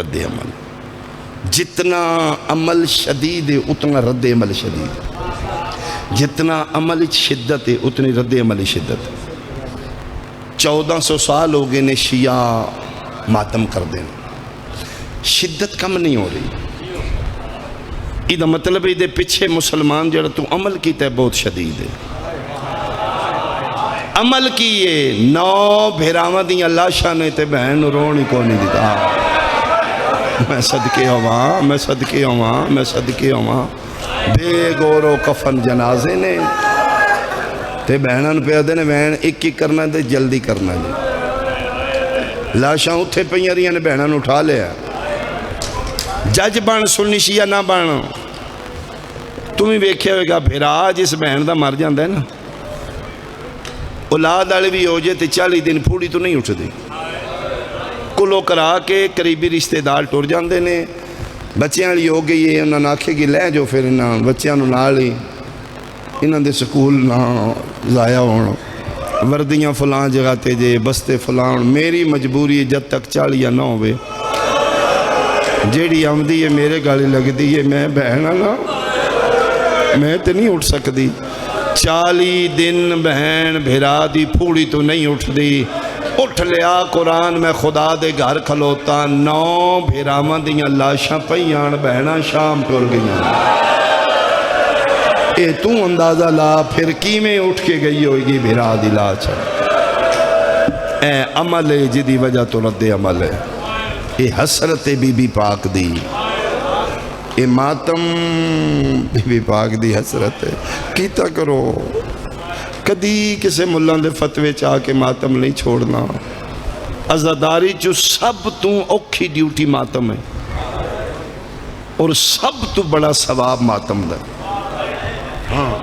رد عمل. جتنا عمل شدید ہے اتنا رد عمل شدید. جتنا عمل شدت ہے اتنی رد عمل شدت. 1400 سال ہو گئے نے شیعہ ماتم کر دیں, شدت کم نہیں ہو رہی. یہ مطلب ہے پیچھے مسلمان جڑا تو عمل کیتا ہے بہت شدید ہے. عمل کیے 9 بھیراواں دیاں لاشاں نے تے بہن رون ہی کو نہیں دیتا. میں صدقے ہواں, میں صدقے ہواں, میں صدقے ہواں. بے گور و کفن جنازے نے تے بہناں پہ آدھے نے بہن ایک ایک کرنا تے جلدی کرنا جی. لاشاں اتھے پہیاں رہیاں نے بہناں اٹھا لیا. جج بن سنی شیعہ نہ بن. تمہیں ویکھیا ہوئے گا بھیرا جس بہن دا مر جاندہ ہے نا اولاد والے بھی ہو جائے تے 40 دن پھوڑی تو نہیں اٹھ دی. کلو کرا کے قریبی رشتہ دار ٹر جاندے نے. بچیاں والی ہو گئی ہے انہاں نے آکھے گی لے جو پھر انہاں بچیاں نوں نال ہی انہاں دے سکول نہ ضائع ہون. وردیاں فلاں جگہ تے جے بستے فلاں. میری مجبوری ہے جب تک 40 نہ ہوئے جیڑی آمدی ہے میرے گالی لگ دی ہے. میں بہن نا میں تے نہیں اٹھ سکتی. 40 دن بہن بھیرا دی پھوڑی تو نہیں اٹھ دی. اٹھ لیا قرآن میں خدا دے گھر کھلوتا 9 بھیراواں دیاں لاشاں پہیان بہناں شام ٹر گئیاں. اے تو اندازہ لا پھر کیویں اٹھ کے گئی ہوئے گی بھیرا دی لاش. اے عمل ہے جدی وجہ تو رد عمل ہے. اے حسرت بی بی پاک دی, اے ماتم بی بی پاک دی حسرت ہے. کیتا کرو کدی کسے ملان دے فتوے چاہ کے ماتم نہیں چھوڑنا. عزاداری جو سب تو اوکھی ڈیوٹی ماتم ہے اور سب تو بڑا ثواب ماتم دا. ہاں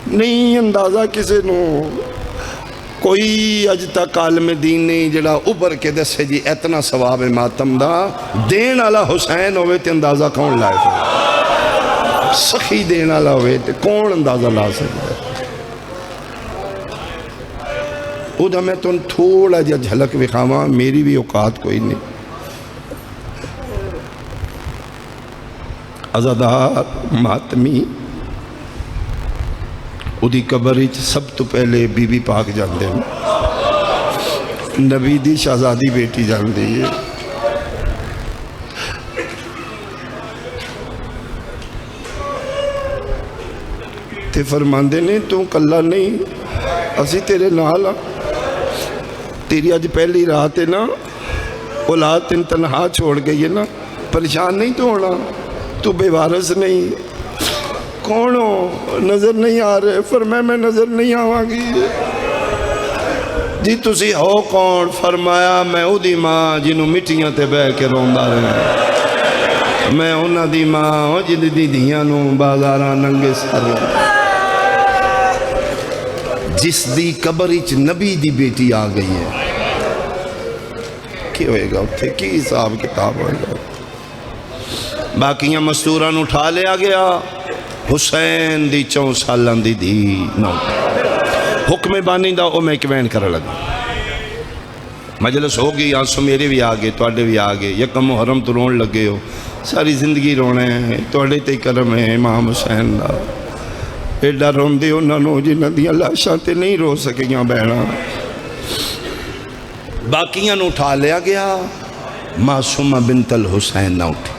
نہیں اندازہ کسے نو کوئی اج تک عالم دین نہیں جڑا ابھر کے دسے جی اتنا ثواب ہے ماتم دا. دین والا حسین ہوئے تے اندازہ کون لائے پھر؟ سخی دین والا ہوئے تے کون اندازہ لا سکتا ہے؟ ادھا میں تن تھوڑا جا جھلک وکھاواں, میری بھی اوقات کوئی نہیں. عزادار ماتمی ادھی قبر سب تو پہلے بی بی پاک جان دے نبی دی شہزادی بیٹی جان دے. تے فرماندے نے تو کلہ نہیں اسی تیرے نال. تیری آج پہلی رات ہے نا, اولاد تن تنہا چھوڑ گئی ہے نا, پریشان نہیں تو ہونا. تو بے وارث نہیں. کون ہو؟ نظر نہیں آ رہے. فرمایا میں نظر نہیں آواں گی. جی تسی ہو کون؟ فرمایا میں او دی ماں جنہوں مٹیاں تے بہ کے روندہ رہے. میں انہاں دی ماں ہوں جن دی دیاں نوں بازاراں ننگے سارے. جس دی قبر اچ نبی دی بیٹی آ گئی ہے کی ہوئے گا اتھے کی حساب کتاب ہوئے گا. باقیاں مستوراں اٹھا لیا گیا. حسین دی 4 سالان دی دی نو حکم بانی دا او میں کیوین کر لگا. مجلس ہو گئی, آنسو میرے بھی آگے توڑے بھی آگے. یکم محرم تو رون لگے ہو, ساری زندگی رونے ہیں. توڑے تے کرم ہے امام حسین دا. ایڈا رون دے انہوں نے جنہ دیا لاشاں تے نہیں رو سکیاں بہنا. باقیاں نو اٹھا لیا گیا. معصومہ بنت الحسین نہ اٹھی.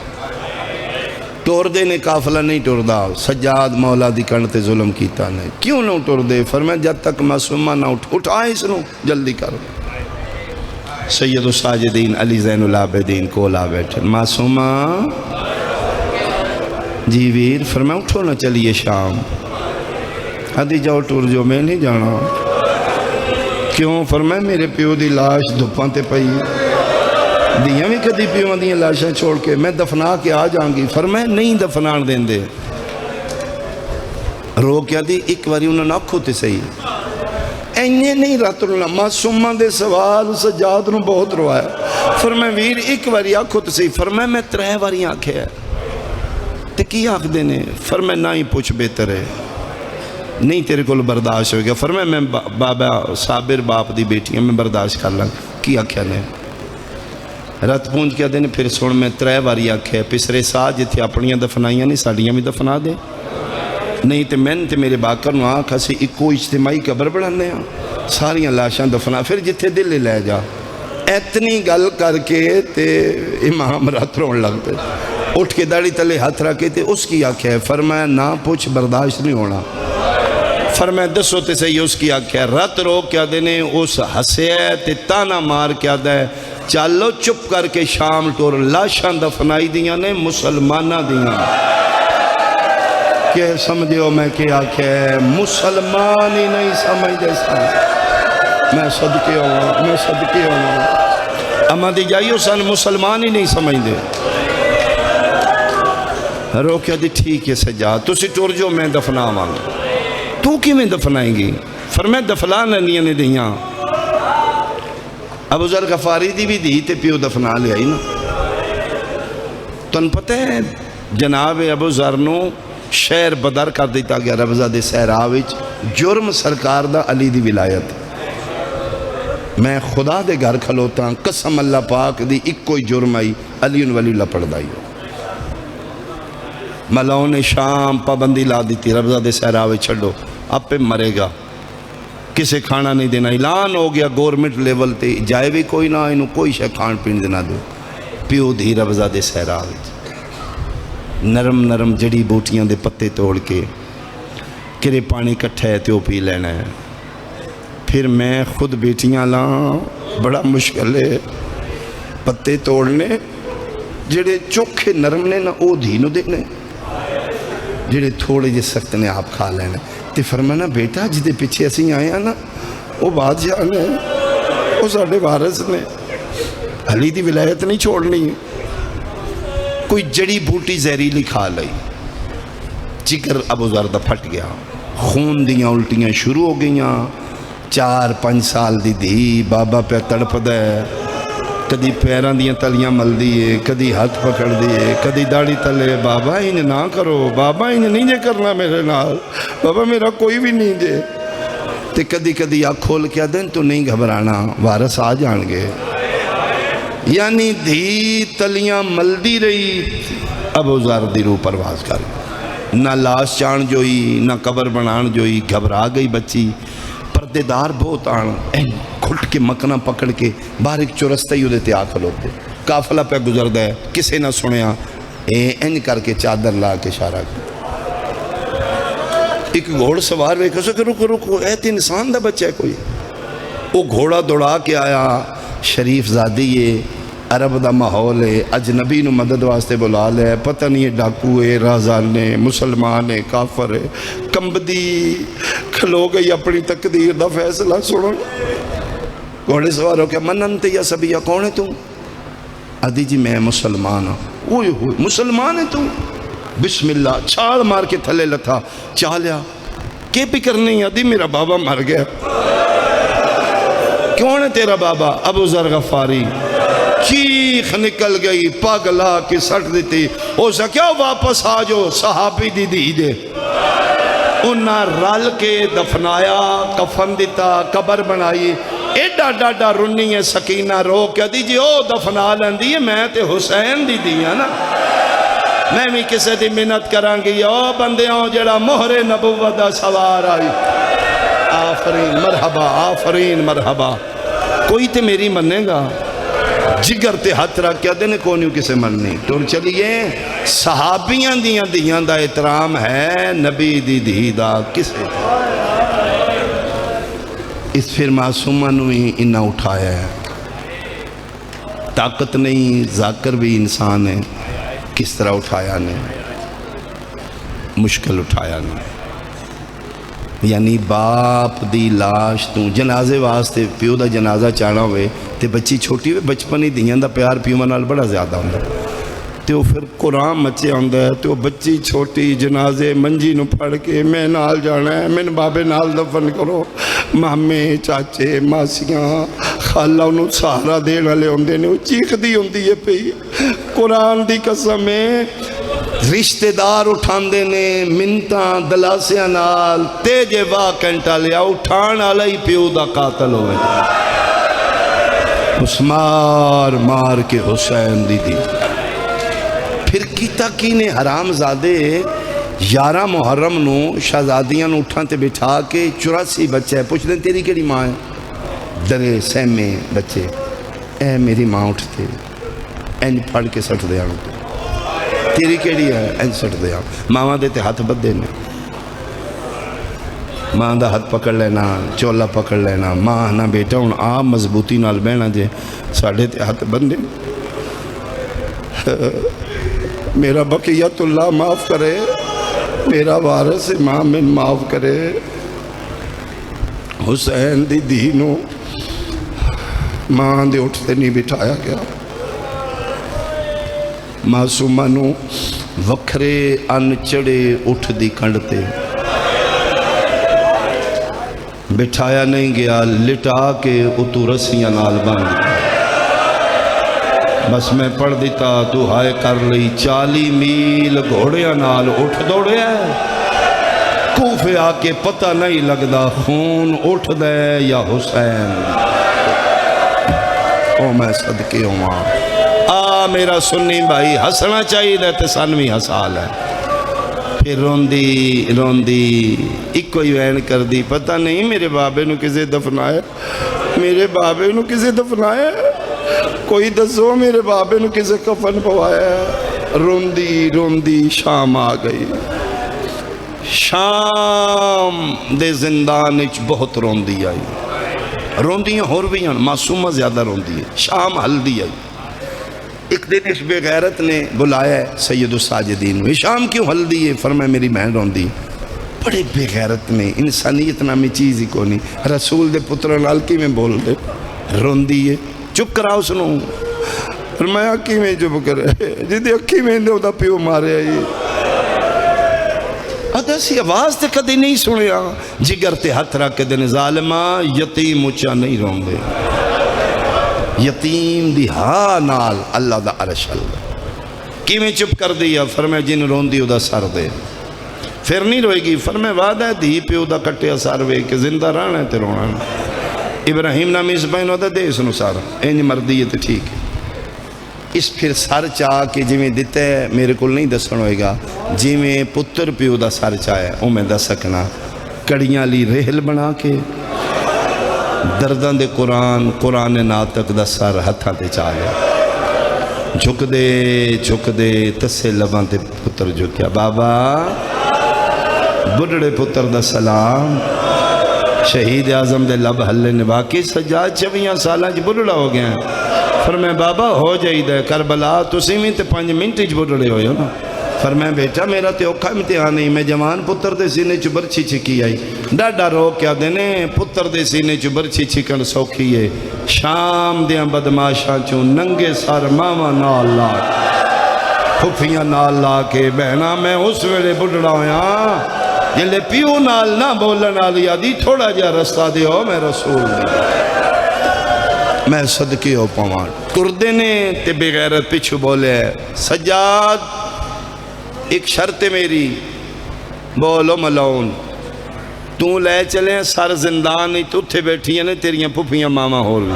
ٹور دے نے قافلہ نہیں ٹور دا. سجاد مولا دی کرنتے ظلم کیتا نہیں. کیوں نہ ٹور دے؟ فرمایا جب تک معصومہ نہ اٹھائیں اس نو جلدی کرو. سید الساجدین علی زین العابدین کولا بیٹھے. معصومہ جی ویر. فرمایا اٹھو نہ چلیے شام. آدھی جاؤ ٹور جو, میں نہیں جانا. کیوں؟ فرمایا میرے پیو دی لاش دھپاں تے پئی. دیاں بھی کدی پیو دیاں لاشاں چھوڑ کے میں دفنا کے آ جاؤں گی. فرمایا نہیں دفنان دیں دے. رو کیا دی ایک باری انہوں نے آنکھوں تے صحیح. اینے نہیں رات اللہ معصومہ دے سوال سجاد نو بہت روایا. فرمایا ویر ایک باری آنکھوں تے صحیح. فرمایا میں 3 باری آنکھے ہے تے کی آنکھ دینے؟ فرمایا نہ ہی پوچھ بہتر ہے, نہیں تیرے کو برداشت ہو گیا. فرمایا میں بابا صابر باپ دی بیٹی ہیں, میں برداشت کر لوں. کی آکھیا نے؟ رت پونج کے دن پھر سن میں 3 باری آکھے پسرے سا جتھے اپنیاں دفنائیاں نہیں ساڑیاں بھی دفنا دے نہیں تے میں تے میرے باکر نو آنکھ اسی اکو اجتماعی قبر بڑھانے ہیں ساریاں لاشاں دفنا پھر جتھے دل لے جا اتنی گل کر کے تے امام رات رون لگ پہ اٹھ کے داڑھی تلے ہاتھ رکھے تے اس کی آنکھ ہے فرمایا نہ پوچھ برداشت نہیں ہونا فرمایا دسو تے صحیح اس کی آنکھ ہے رات رو کیا دینے اس ہسے تے تانا مار کیا دے چالو چپ کر کے شام ٹور لاشاں دفنائی دیاں نے مسلمانہ دیاں کہ سمجھو میں کیا کہ مسلمان ہی نہیں سمجھ جیسا میں صدقے ہوں اما دی جائیو سن مسلمان ہی نہیں سمجھ دے رو کیا دی ٹھیک ہے سجا تو سی ٹور جو میں دفنا مانگا تو کی میں دفنائیں گی فرمائے دفلان نہیں نے دیاں ابو ذر غفاری دی بھی دی تے پیو دفنا لے آئی نا تو ان پتہ ہے جناب ابو ذر نو شہر بدر کر دیتا گیا ربضہ دے سہراوچ جرم سرکار دا علی دی ولایت میں خدا دے گھر کھلوتا ہوں قسم اللہ پاک دی ایک کوئی جرم آئی علی ان ولی اللہ پڑھ دائی ہو ملاؤں نے شام پابندی لا دیتی ربضہ دے سہراوچ چھڑو اب پہ مرے گا کسے کھانا نہیں دینا اعلان ہو گیا گورنمنٹ لیول تے جائے بھی کوئی نہ انہوں کوئی شے کھان پین دینا دو پیو دھی ربضہ دے سہراوچ نرم نرم جڑی بوٹیاں دے پتے توڑ کے کرے پانی کٹھے تے وہ پی لینا ہے پھر میں خود بیٹیاں لاں بڑا مشکل ہے پتے توڑنے جڑے چوکھے نرم نے نہ او دھینو دینے جڑے تھوڑے جے سخت نے آپ کھا لینا تے فرمانا بیٹا جدے پیچھے اسی آئے ہیں نا وہ بادشاہ نے وہ ساڑھے وارث نے علی دی ولایت نہیں چھوڑنی ہے کوئی جڑی بوٹی زہریلی کھا لئی جگر ابو ذر دا پھٹ گیا خون دیاں الٹیاں شروع ہو گئیاں 4-5 سال دی دی بابا پہ تڑپ دے کدی پیران دیاں تلیاں مل دیئے کدی ہاتھ پکڑ دیئے کدی داڑھی تلے بابا انہیں نہ کرو بابا انہیں نہیں جے کرنا میرے نال بابا میرا کوئی بھی نہیں جے تے کدی کدی آنکھ کھول کیا دیں تو نہیں گھبرانا وارث آ جان گے یعنی دھی تلیاں ملدی رہی ابو ذر دی روح پرواز کر نہ لاش چان جوئی نہ قبر بنان جوئی گھبرا گئی بچی پردے دار بہت آن کھٹ کے مکنا پکڑ کے باہر ایک چورستہ ہی ہوتے آکھ لوگتے کافلہ پہ گزر دے کسے نہ سنیا این کر کے چادر لا کے اشارہ ایک گھوڑ سوار وے کسو کہ رکو رکو ایت انسان دا بچہ ہے کوئی وہ گھوڑا دوڑا کے آیا شریف زادی یہ عرب دا ماحول ہے اجنبی نو مدد واسطے بلا لے پتہ نہیں ہے ڈاکو ہے رازان ہے مسلمان ہے کافر ہے کمبدی کھلو گئی اپنی تقدیر دا فیصلہ سنو گھوڑے سوار ہو کہ من انت یا سبیہ کون ہے تم ادھی جی میں مسلمان ہوں اوئے ہوئے مسلمان ہے تم بسم اللہ چھال مار کے تھلے لتھا چالیا کہ پکر نہیں ادھی میرا بابا مر گیا کون ہے تیرا بابا ابو ذر غفاری چیخ نکل گئی پاگ لا کے سٹ دیتی او سا کیا واپس آ جو صحابی دی دی دے انہاں رل کے دفنایا کفن دیتا قبر بنائی ایڈا ڈاڈا رنی ہے سکینہ رو کیا دیجئے او دفنا لیندی ہے میں تے حسین دی دیا نا میں بھی کسے دی منت کران گی او بندے ہوں جڑا مہر نبوت دا سوار آئی آفرین مرحبا آفرین مرحبا کوئی تے میری مننے گا جگر تے ہاتھ رکھ کیا دینے کونیوں کسے مننی تو چلیے صحابیاں دیاں دیاں دا احترام ہے نبی دی دی دا کسے اس پھر معصومہ نوی انہا اٹھایا ہے طاقت نہیں ذاکر بھی انسان ہے کس طرح اٹھایا نے مشکل اٹھایا نے یعنی باپ دی لاش تو جنازے واسطے پیو دا جنازہ چانا ہوئے تے بچی چھوٹی ہوئے بچپنی دیاں دا پیار پیو منال بڑا زیادہ ہوں تے وہ پھر قرآن مچے ہوں تے وہ بچی چھوٹی جنازے منجی نو پڑھ کے میں نال جانا ہے میں بابے نال دفن کرو مامے چاچے ماسیاں خالہ انہوں سہارا دین والے ہوندے نے وہ چیخ دی ہوندی ہے پہ قرآن دی قسم ہے رشتہ دار اٹھان دینے منتاں دلاسیاں نال تیجے واہ کنٹا لیا اٹھان علی پیو دا قاتل ہوئے اس مار مار کے حسین دی دی پھر کیتا کی نے حرام زادے 11 محرم نو شہزادیاں نو اٹھاں تے بٹھا کے 84 بچے پوچھ دیں تیری کیڑی ماں ہے درے سہمے بچے اے میری ماں اٹھتے این پھڑ کے سٹ دیا تیری کیڑی ہے این سٹ دیا ماں دیتے ہاتھ بدے نے ماں دا ہاتھ پکڑ لینا چولا پکڑ لینا ماں نہ بیٹا ہوں آپ مضبوطی نال بہنا جے ساڑھے تے ہاتھ بندے میرا بقیت اللہ معاف کرے میرا وارث امام من معاف کرے حسین دی دینوں ماں دے اٹھتے نہیں بٹھایا گیا معصومہ نو وکھرے ان چڑے اٹھ دی کھنڈتے بٹھایا نہیں گیا لٹا کے اتو رسیاں نال باندھ بس میں پڑھ دیتا تو ہائے کر لی 40 میل گھوڑیاں نال اٹھ دوڑے کوفے آ کے پتہ نہیں لگدا خون اٹھ دے یا حسین او میں صدقے ہوں میرا سنی بھائی ہسنا چاہیے تے سنوی حسال ہے پھر روندی ایک کوئی وین کر دی پتہ نہیں میرے بابے نو کسے دفنائے میرے بابے نو کسے دفنائے کوئی دسو میرے بابے نو کسے کفن پوایا روندی شام آ گئی شام دے زندان اچ بہت روندی آئی روندیاں ہور بھی ہیں معصومہ زیادہ روندی ہے شام ہلدی آئی ایک دن اس بے غیرت نے بلایا ہے سید الساجدین میں شام کیوں ہلدی ہے فرمایا میری بہن روندی بڑے بے غیرت نے انسانیت نامی چیز ہی کو نہیں رسول دے پتر نالکی میں بول دے روندی ہے چپ کراؤ سنو فرمایا اکی میں چپ کرے جدی اکی میں دے دا پیو مارے آئی ادھسی آواز تے کدی نہیں سنیا جگر تے ہتھ رکھ کے دن ظالمہ یتیم اچھا نہیں روندے یتیم دی ہاں نال اللہ دا عرش اللہ کی میں چپ کر دیا فرمایا جن روندی دا سر دے پھر نہیں روئے گی فرمایا وعدہ ہے دھی پیو دا کٹیا سر وے کہ زندہ رہنا ہے تے رونا ابراہیم نامی اس بہنوں دا دے اس نو سر اینی مردی ہے تے ٹھیک ہے اس پھر سر چاہ کے جی میں دیتے ہیں میرے کل نہیں دسن ہوئے گا جی میں پتر پیو دا سر چاہے او میں دس سکنا کڑیاں لی ریحل بنا کے دردان دے قرآن ناتک دا سر ہتھاں تے چاہے جھک دے تسے لباں تے پتر جھکیا بابا بڑھڑے پتر دا سلام شہید اعظم دے لب ہلے نے باقی سجاد 24 سالاں جی بڑھڑا ہو گیا فرمایا بابا ہو جائی دے کربلا تسی میں تے 5 منٹ جی بڑھڑے ہوئے ہو نا فرمایا بیٹا میرا تے اوکھا امتحان نہیں میں جوان پتر دے سینے چ برچھی چھکی آئی ڈاڈا رو کیا دینے پتر دے سینے چ برچھی چھکن سوکھی ہے شام دیاں بدماشاں چوں ننگے سر ماما نال لا پھپھیاں نال لا کے بہنا میں اس ویلے بڑھڑا ہویا جلے پیو نال نہ بولن والی آدھی تھوڑا جا رستہ دیو میں رسول دی میں صدقے ہو پاواں ٹردے نے تے بغیرت پچھو بولے سجاد ایک شرط میری بولو ملون تو لے چلیں سر زندان نہیں تو تھے بیٹھی ہیں تیریاں پھپیاں ماما ہو رہی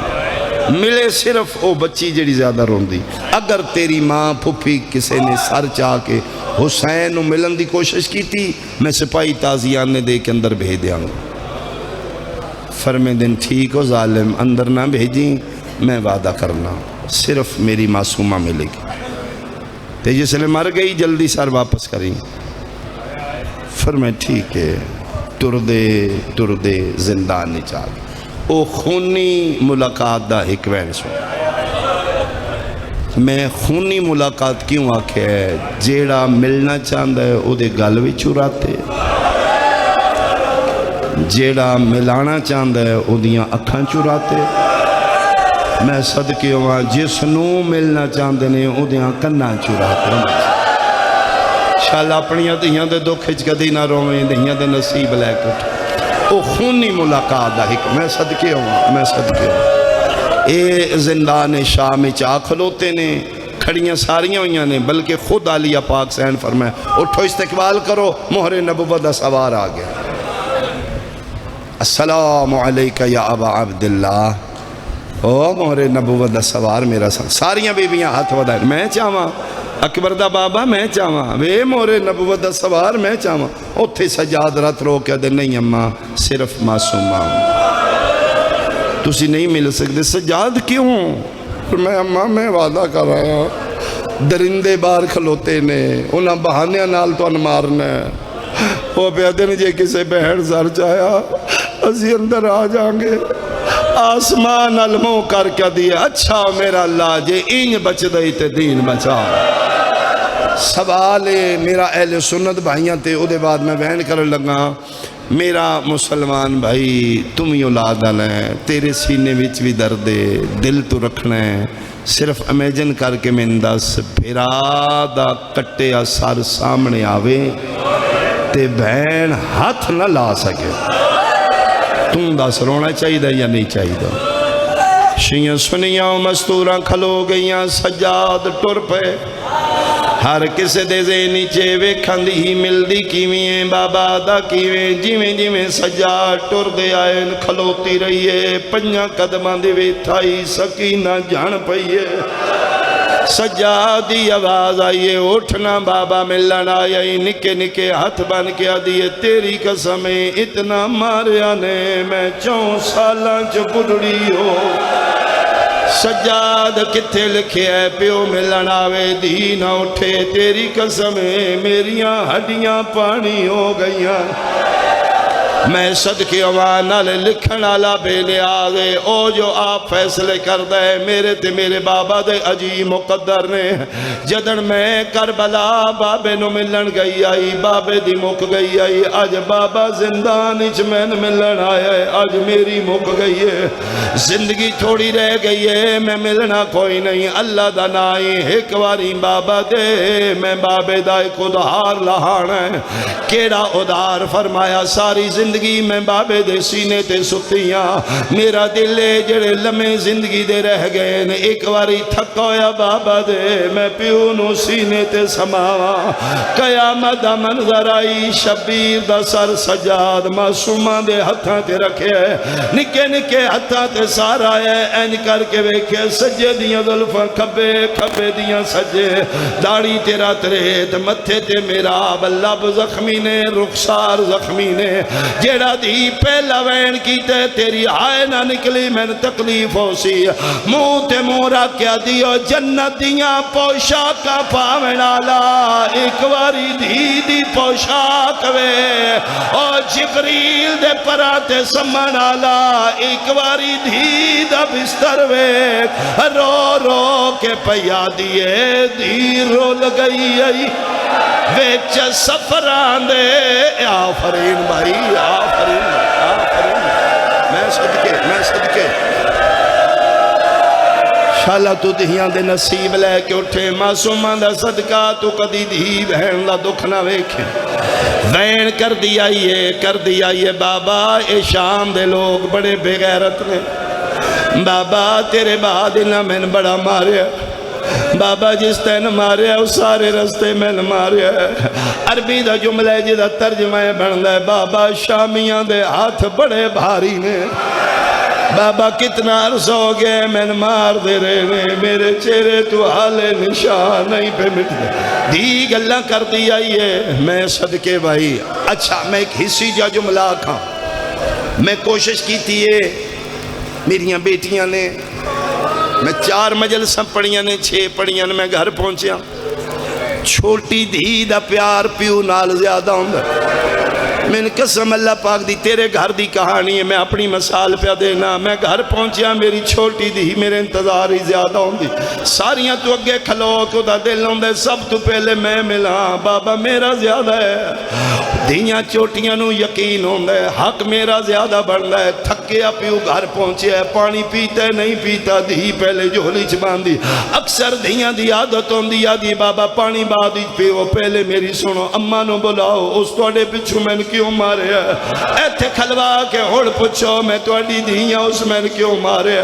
ملے صرف او بچی جڑی زیادہ روندی اگر تیری ماں پھپی کسے نے سر چاہ کے حسین ملن دی کوشش کی تھی میں سپاہی تازیان نے دے کے اندر بھیج دیا ہوں فرمے دن ٹھیک ہو ظالم اندر نہ بھیجیں میں وعدہ کرنا صرف میری معصومہ ملے گی تے جس لئے مر گئی جلدی سر واپس کریں فرمے ٹھیک ہے تردے زندان نہیں چاہتا او خونی ملاقات دا ایک وین سو میں خونی ملاقات کیوں آکھے ہے جیڑا ملنا چاہتا ہے او دے گل بھی چوراتے جیڑا ملانا چاہتا ہے او دیاں اکھاں چوراتے میں صدقے ہوا جس نو ملنا چاہتے ہیں او دیاں کناں چوراتے ہیں شاءاللہ اپنیاں دیاں دے دکھ اچ کدی نہ رویں دیاں دے نصیب لے کٹ او خونی ملاقات دا حکم میں صدقے ہوا اے زندان شام چاہ کھلوتے نے کھڑیاں ساریاں ہوئیاں نے بلکہ خود علیہ پاک سین فرمائے اٹھو استقبال کرو مہر نبوت دا سوار آ گیا السلام علیکہ یا ابا عبداللہ او مورے نبوت دا سوار میرا سن ساریاں بیبیاں ہاتھ ودائیں میں چاہواں اکبر دا بابا میں چاہواں وے مورے نبوت دا سوار میں چاہواں اتھے سجاد رات رو کے دے نہیں اماں صرف معصومہ تسی نہیں مل سکتے سجاد کیوں میں اماں میں وعدہ کر رہا ہوں درندے بار کھلوتے نے انہاں بہانے نال تو انمارنا وہ پیادن جے کسے بہن زر چاہیا اسی اندر آ جانگے آسمان علموں کر کے دیا اچھا میرا اللہ جے این بچ دئی تے دین بچا سوال میرا اہل سنت بھائیاں تے او دے بعد میں بہن کر لگا میرا مسلمان بھائی تم ہی اولاد لیں تیرے سینے وچ بھی درد دل تو رکھنا ہے صرف امیجن کر کے میں دس پھرا دا کٹے سر سامنے آوے تے بہن ہاتھ نہ لا سکے تم دس رونا چاہیے یا نہیں چاہیے شیئں سنیاں مستوراں کھلو گئیاں سجاد ٹر پہ ہر کسے دے زینی چے ویکھن دی ہی ملدی کیویں بابا دا کیویں جیویں جیویں سجاد ٹر دے آئے کھلوتی رہیے پنجاں قدماں دی ویتھائی سکینہ جان پئیے سجادی آواز آئیے اٹھنا بابا ملن آئی نکے نکے ہاتھ بن کے آدھیے تیری قسمیں اتنا ماریا نے میں 4 سالاں چ بڑھڑی ہو سجاد کتھے لکھے ہے پیو ملن آوے دی نہ اٹھے تیری قسمیں میریاں ہڈیاں پانی ہو گئیاں میں صدقے اوانال لکھن آلا بے نیازے او جو آپ فیصلے کر دے میرے تے میرے بابا دے عجیب مقدر نے جدن میں کربلا بابے نو ملن گئی آئی بابے دی مک گئی آئی آج بابا زندان اچ میں ملن آیا ہے آج میری مک گئی ہے زندگی تھوڑی رہ گئی ہے میں ملنا کوئی نہیں اللہ دا نائی ایک واری بابا دے میں بابے دا ایک ادھار لہانا ہے کیڑا ادھار فرمایا ساری زندگی میں بابے دے سینے تے ستیاں میرا دلے جڑے لمحے زندگی دے رہ گئے ایک واری تھکویا بابا دے میں پیو نو سینے تے سماواں قیامت دا منظر آئی شبیر دا سر سجاد معصوماں دے ہتھاں تے رکھے نکے نکے ہتھاں تے سارا ہے این کر کے ویکھے سجے دیاں ظلفاں کھبے کھبے دیاں سجے داڑھی تیرا تریت متھے تے میرا بلب زخمی نے رخسار زخمی نے جیڑا دی پہلا وین کیتے تیری آئے نہ نکلی میں تکلیف ہو سی منہ تے مورا کیا دیو جنت دیاں پوشاکا پاوینالا ایک واری دی پوشاک وے او جبریل دے پراتے سمنالا ایک واری دا بستر وے رو رو کے پیا دیئے دی رو لگئی آئی ویچ سفران دے آفرین بھائی آفرین میں صدقے شالا تو دہیاں دے نصیب لے کے اٹھے معصوماں دا صدقہ تو کدی دھی بہن دا دکھ نہ ویکھے وین کر دیا یہ بابا اے شام دے لوگ بڑے بے غیرت نے بابا تیرے بعد نہ میں بڑا ماریا بابا جس تین ماریا اس سارے رستے میں ماریا عربی دا جملہ جدا ترجمہ بن دے بابا شامیاں دے ہاتھ بڑے بھاری نے بابا کتنا عرص ہو گئے میں مار دے رہے نے میرے چہرے تو حال نشان نہیں پہ مٹ دے دی گلہ کر دیا یہ میں صدقے بھائی اچھا میں ایک حصی جا جملہ کھاں میں کوشش کی تھی میریاں بیٹیاں نے میں 4 مجلساں پڑھیاں نے 6 پڑھیاں نے میں گھر پہنچیا چھوٹی دھی دا پیار پیو نال زیادہ ہوں گا میں نے قسم اللہ پاک دی تیرے گھر دی کہانی ہے میں اپنی مثال پہ دینا میں گھر پہنچیا میری چھوٹی دی میرے انتظار ہی زیادہ ہوں گی ساریاں تو اگے کھلو کو دا دل ہوں دے سب تو پہلے میں ملا بابا میرا زیادہ ہے دھیاں چوٹیاں نو یقین ہوں دے حق میرا زیادہ بڑھنا ہے تھکیا پیو گھر پہنچیا ہے پانی پیتا ہے نہیں پیتا دھی پہلے جھولی چ باندھی اکثر دھیاں دی عادت ہوں دی آدھی بابا پانی بادی پیو پہلے میری سنو اماں نو بلاؤ اس توڑے پچھو میں کیوں مارے ایتھے کھلوا کے ہوڑ پچھو میں توڑی دھیاں اس میں کیوں مارے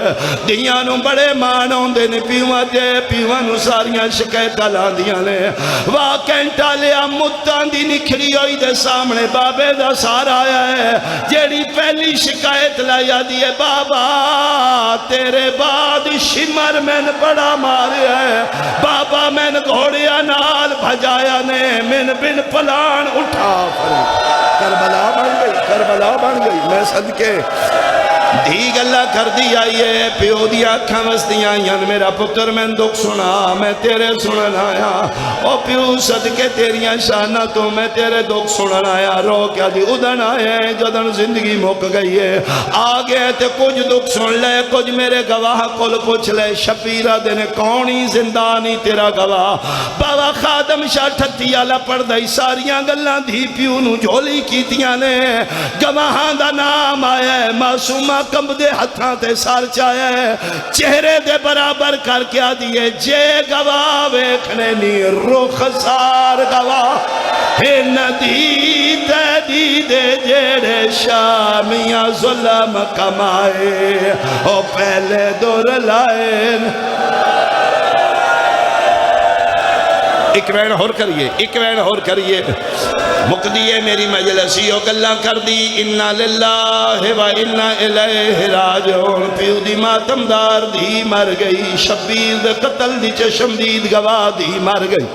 دھیاں نو بڑے مان ہوندے نے پیوہ دے پیوہ نو ساریاں شکایتہ لاندیاں نے واہ کینٹا لیا متان دی بکھری ہوئی دے سامنے بابے دا سارا آیا ہے جیڑی پہلی شکایت لایا دیئے بابا تیرے بعد شمر میں نے بڑا ماریا ہے بابا میں نے گھوڑیا نال بھجایا نے من بن پلان اٹھا کربلا بن گئی میں صدقے دھی گلہ کر دی آئیے پیو دیا کھا وستیاں یعنی میرا پتر میں دکھ سنا میں تیرے سنن آیا او پیو صدقے تیریاں شانہ تو میں تیرے دکھ سنن آیا رو کیا دی ادن آئے جدن زندگی مک گئی ہے آگے تے کچھ دکھ سن لے کچھ میرے گواہ کل پوچھ لے شپیرہ دینے کونی زندانی تیرا گواہ بابا خادم شاہ ٹھتی آلہ پڑھ دائی ساریاں گلہ دھی پیو نو جھولی کیتیاں نے گواہاں دا نام آیا ہے معصومہ کم دے ہتھاں تے سار چاہے چہرے دے برابر کر کیا دیئے جے گواہ ویکھنے نی رخ سار گواہ ہے ندی تے دے جیڑے شامیاں ظلم کمائے او پہلے دور لائن ایک وین ہور کریے مقدیے میری مجلسی گلہ کر دی انا للہ و انا الیہ راجعون پیو دی ماتمدار دی مر گئی شبیر دے قتل دی چشمدید گواہ دی مر گئی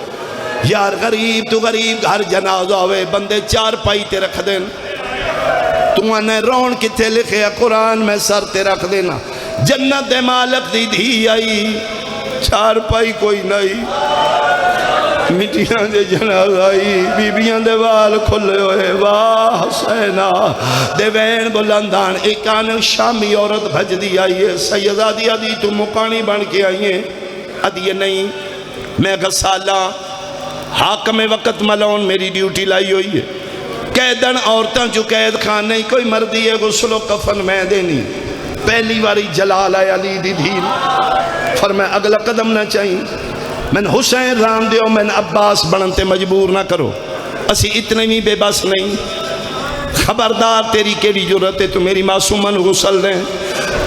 یار غریب تو غریب گھر جنازہ ہوئے بندے چار پائی تے رکھ دیں تو انہیں رون کتے لکھے قرآن میں سر تے رکھ دینا جنت دے مالک دی دھی آئی چار پائی کوئی نہیں مٹیاں دے جناز آئی بیبیاں دے وال کھلے ہوئے واہ حسینہ دے وین بلندان ایک آن شامی عورت بھج دی آئی ہے سیدہ دیا دی تو مکانی بن کے آئی ہیں ادھیے نہیں میں غسالہ حاکم وقت ملون میری ڈیوٹی لائی ہوئی ہے قیدن عورتاں جو قید خان نہیں کوئی مردی ہے غسل و کفن میں دینی پہلی واری جلال آیا علی دی دھیل فرمائے اگلا قدم نہ چاہیے میں حسین رام دیو میں عباس بڑھنتے مجبور نہ کرو اسی اتنے بھی بے بس نہیں خبردار تیری کیڑی جرت ہے تو میری معصومن غسل دیں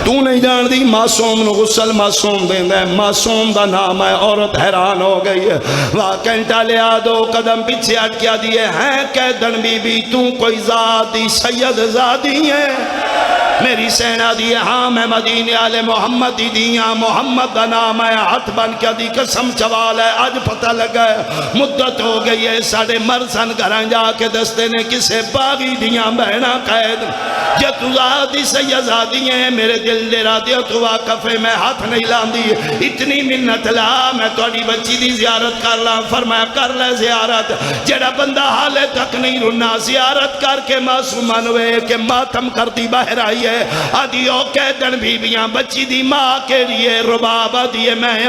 تو نہیں جان دی معصوم نو غسل معصوم دیں دیں معصوم دا نام ہے عورت حیران ہو گئی ہے واقعہ لیا دو قدم پیچھے ہٹ کیا دیئے ہیں قیدن بی بی تو کوئی ذاتی سید زادی ہے میری سینہ دیئے ہاں میں مدینے آلے محمد دی دیاں محمد دا نام ہے ہاتھ بن کیا دی قسم چوال ہے آج پتہ لگا ہے مدت ہو گئی ہے ساڑھے مرسن گھران جا کے دستے نے کسے باغی دیاں بہنا قید یہ تو ذاتی سید زادی ہیں میرے دل دے را دیو تو واقفے میں ہاتھ نہیں لان دی اتنی منت لا میں توڑی بچی دی زیارت کر لا فرمایا کر لے زیارت جڑا بندہ حالے تک نہیں رنا زیارت کر کے معصومان ہوئے کہ ماتم کرتی باہر آئی ہے آدھیو قیدن بیبیاں بچی دی ماں کے لیے رباب آدھیے میں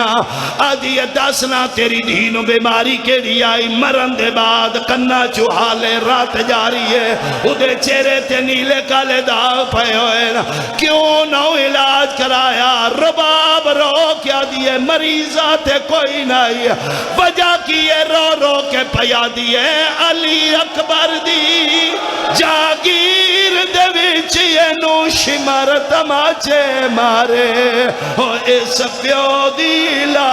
آدھیے دسنا تیری دینوں بیماری کے لیے آئی مرن دے بعد کنہ چوہالے رات جاری ہے ادھے چہرے تے نیلے کالے داغ پہ ہوئے کیوں نہ علاج کرایا رباب رو کیا دیئے مریضات کوئی نہیں وجہ کیے رو رو کے پیا دیئے علی اکبر دی جاگیر دے وچیے نو شمر تماچے مارے ہو اس پیو دیلا